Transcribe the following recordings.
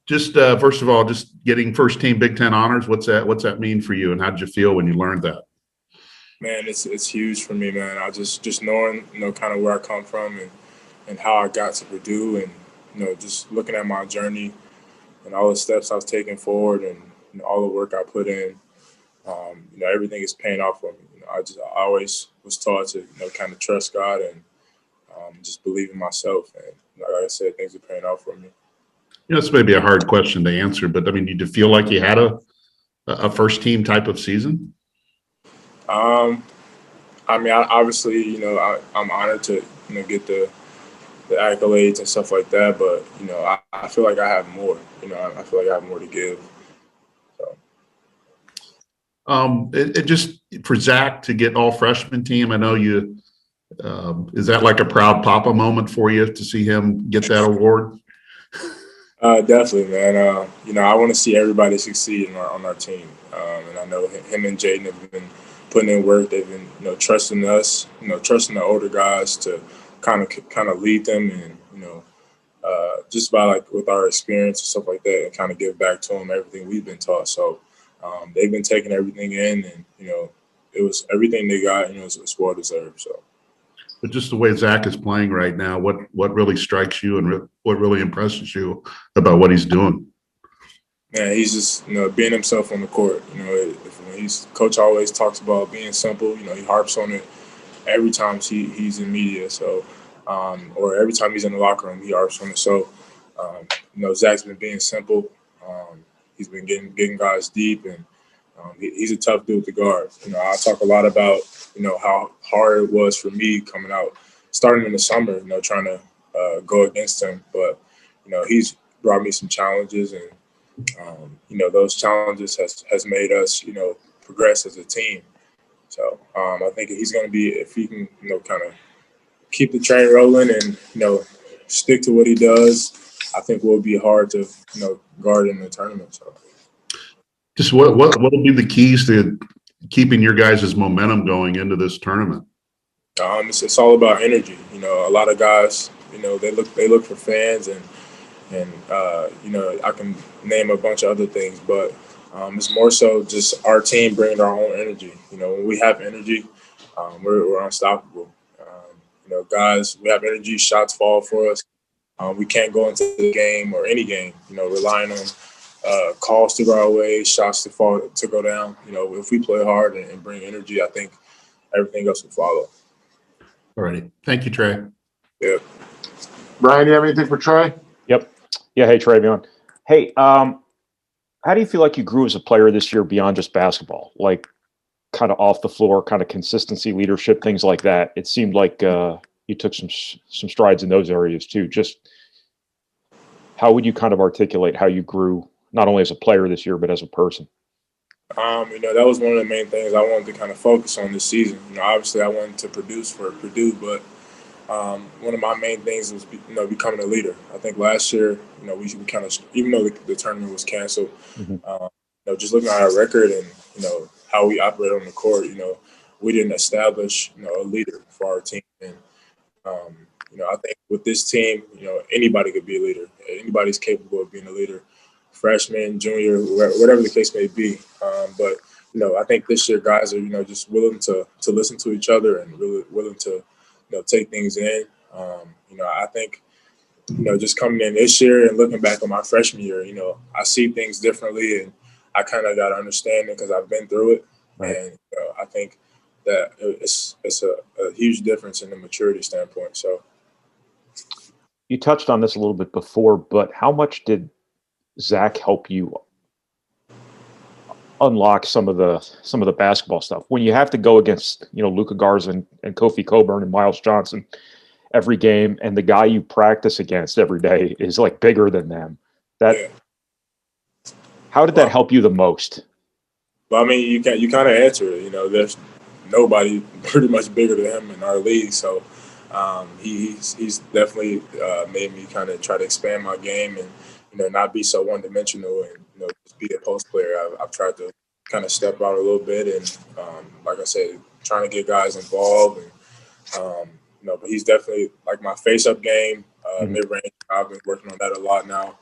Just first of all, just getting first team Big Ten honors. What's that mean for you, and how did you feel when you learned that? Man, it's huge for me, man. I just knowing, kind of where I come from and how I got to Purdue, and just looking at my journey and all the steps I've taken forward, and all the work I put in. Everything is paying off for me. I always was taught to kind of trust God and just believe in myself, and like I said, things are paying off for me. This may be a hard question to answer, but I mean, did you feel like you had a first team type of season? Um, obviously, I'm honored to get the accolades and stuff like that, but I feel like I have more. I feel like I have more to give. So. It just for Zach to get all freshman team. I know you. Is that like a proud papa moment for you to see him get that award? Definitely, man. I want to see everybody succeed on our team, and I know him and Jaden have been putting in work. They've been, trusting us, trusting the older guys to kind of lead them, and just by like with our experience and stuff like that, and kind of give back to them everything we've been taught. So they've been taking everything in, and it was everything they got. It's well deserved. So. But just the way Zach is playing right now, what really strikes you and what really impresses you about what he's doing? Man, he's just being himself on the court. When coach always talks about being simple. He harps on it every time he's in media. So, or every time he's in the locker room, he harps on it. So, Zach's been being simple. He's been getting guys deep, and he's a tough dude to guard. I talk a lot about how hard it was for me coming out, starting in the summer. Trying to go against him, but he's brought me some challenges, and those challenges has made us progress as a team. So I think he's going to be, if he can kind of keep the train rolling and stick to what he does, I think will be hard to guard in the tournament. So. Just what will be the keys to keeping your guys' momentum going into this tournament? It's all about energy. A lot of guys, they look for fans, and I can name a bunch of other things, but it's more so just our team bringing our own energy. When we have energy, we're unstoppable. Guys, we have energy. Shots fall for us. We can't go into the game or any game, relying on calls to go our way, shots to go down. If we play hard and bring energy, I think everything else will follow. All righty. Thank you, Trey. Yeah. Brian, you have anything for Trey? Yep. Yeah. Hey, Trevion. Hey, how do you feel like you grew as a player this year beyond just basketball? Like kind of off the floor, kind of consistency, leadership, things like that. It seemed like you took some strides in those areas too. Just how would you kind of articulate how you grew not only as a player this year, but as a person? That was one of the main things I wanted to kind of focus on this season. Obviously I wanted to produce for Purdue, but one of my main things was, becoming a leader. I think last year, we kind of, even though the tournament was canceled, just looking at our record and, how we operate on the court, we didn't establish, a leader for our team. And, I think with this team, anybody could be a leader. Anybody's capable of being a leader, freshman, junior, whatever the case may be. But, I think this year guys are, just willing to listen to each other and really willing to, take things in. I think, just coming in this year and looking back on my freshman year, I see things differently, and I kind of got to understand it because I've been through it. Right. And I think that it's a huge difference in the maturity standpoint. So you touched on this a little bit before, but how much did Zach help you unlock some of the basketball stuff when you have to go against Luka Garza and Kofi Coburn and Miles Johnson every game, and the guy you practice against every day is like bigger than them? How did that help you the most? Well, I mean, you kind of answer it. There's nobody pretty much bigger than him in our league, so he's definitely made me kind of try to expand my game and not be so one dimensional and just be a post player. I've tried to kind of step out a little bit and like I said, trying to get guys involved and but he's definitely like my face up game, mid range. I've been working on that a lot now.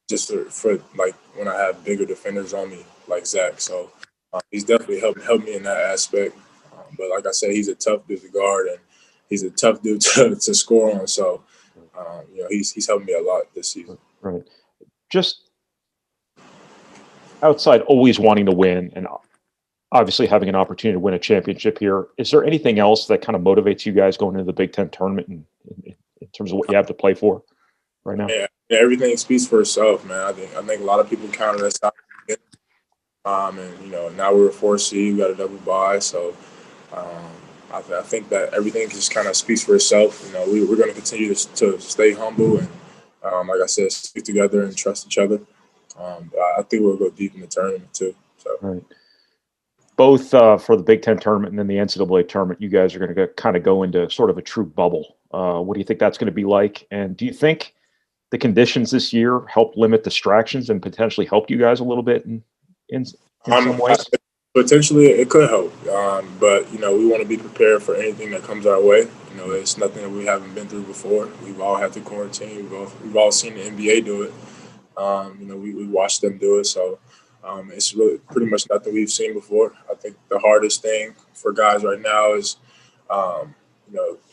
just for like when I have bigger defenders on me like Zach. So he's definitely helped me in that aspect. But like I said, he's a tough dude to guard, and he's a tough dude to score on. So he's helped me a lot this season. Right. Just outside always wanting to win and obviously having an opportunity to win a championship here, is there anything else that kind of motivates you guys going into the Big Ten tournament in terms of what you have to play for right now? Yeah, everything speaks for itself, man. I think a lot of people counted us out. And now we're a 4 seed, we got a double bye, so I think that everything just kind of speaks for itself. We're going to continue to stay humble and, like I said, stick together and trust each other. I think we'll go deep in the tournament too. So. Right. Both for the Big Ten tournament and then the NCAA tournament, you guys are going to kind of go into sort of a true bubble. What do you think that's going to be like? And do you think the conditions this year help limit distractions and potentially help you guys a little bit in some ways? Potentially, it could help. But we want to be prepared for anything that comes our way. It's nothing that we haven't been through before. We've all had to quarantine. We've all seen the NBA do it. We watched them do it. So it's really pretty much nothing we've seen before. I think the hardest thing for guys right now is,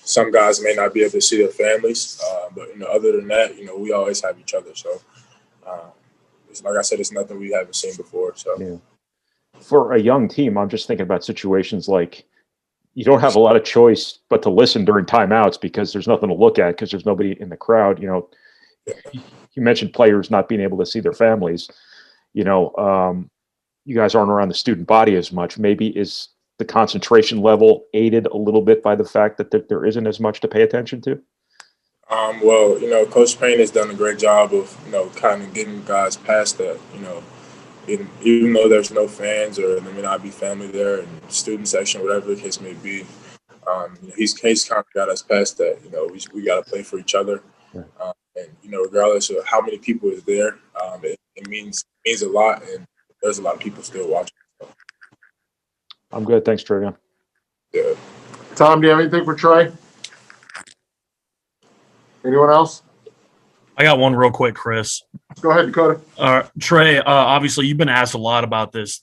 some guys may not be able to see their families. But other than that, we always have each other. So like I said, it's nothing we haven't seen before. So. Yeah. For a young team, I'm just thinking about situations like you don't have a lot of choice but to listen during timeouts because there's nothing to look at because there's nobody in the crowd. You mentioned players not being able to see their families. You guys aren't around the student body as much. Maybe is the concentration level aided a little bit by the fact that there isn't as much to pay attention to? Coach Payne has done a great job of, kind of getting guys past that, even though there's no fans or there may not be family there and student section, whatever the case may be, he's kind of got us past that. We got to play for each other. Right. And, regardless of how many people is there, it means a lot. And there's a lot of people still watching. So. I'm good. Thanks, Trevion. Yeah. Tom, do you have anything for Trey? Anyone else? I got one real quick, Chris. Go ahead, Dakota. Trey, obviously you've been asked a lot about this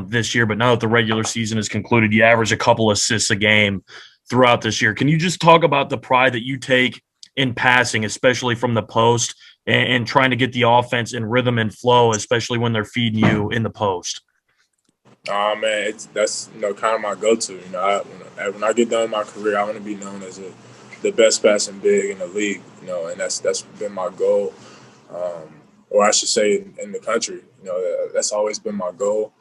this year, but now that the regular season is concluded, you average a couple assists a game throughout this year. Can you just talk about the pride that you take in passing, especially from the post, and trying to get the offense in rhythm and flow, especially when they're feeding you in the post? Man, that's kind of my go-to. When I get done with my career, I want to be known as the best passing big in the league. And that's been my goal, or I should say, in the country. That's always been my goal.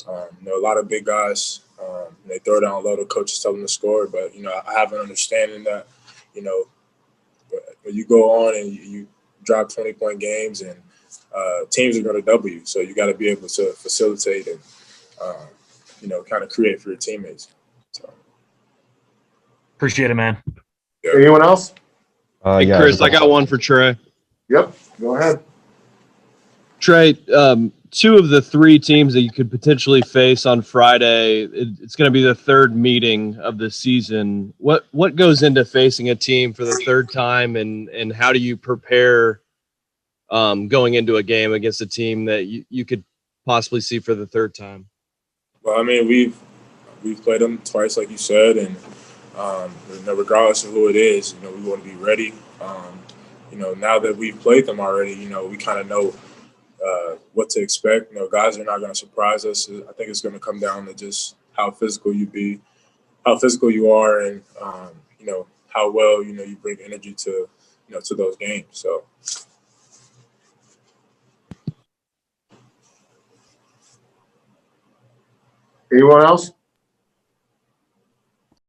A lot of big guys, they throw down low. The coaches tell them to score, but I have an understanding that when you go on and you drop 20-point games and teams are going to double you, so you got to be able to facilitate and kind of create for your teammates. So. Appreciate it, man. Yeah. Anyone else? Hey, Chris, I got one for Trey. Yep, go ahead. Trey, 2 of the 3 teams that you could potentially face on Friday, it's going to be the 3rd meeting of the season. What goes into facing a team for the 3rd time, and how do you prepare going into a game against a team that you could possibly see for the 3rd time? Well, I mean, we've played them twice, like you said, and regardless of who it is, we want to be ready. Now that we've played them already, we kind of know what to expect. Guys are not going to surprise us. I think it's going to come down to just how physical you are, and how well you bring energy to to those games. So. Anyone else?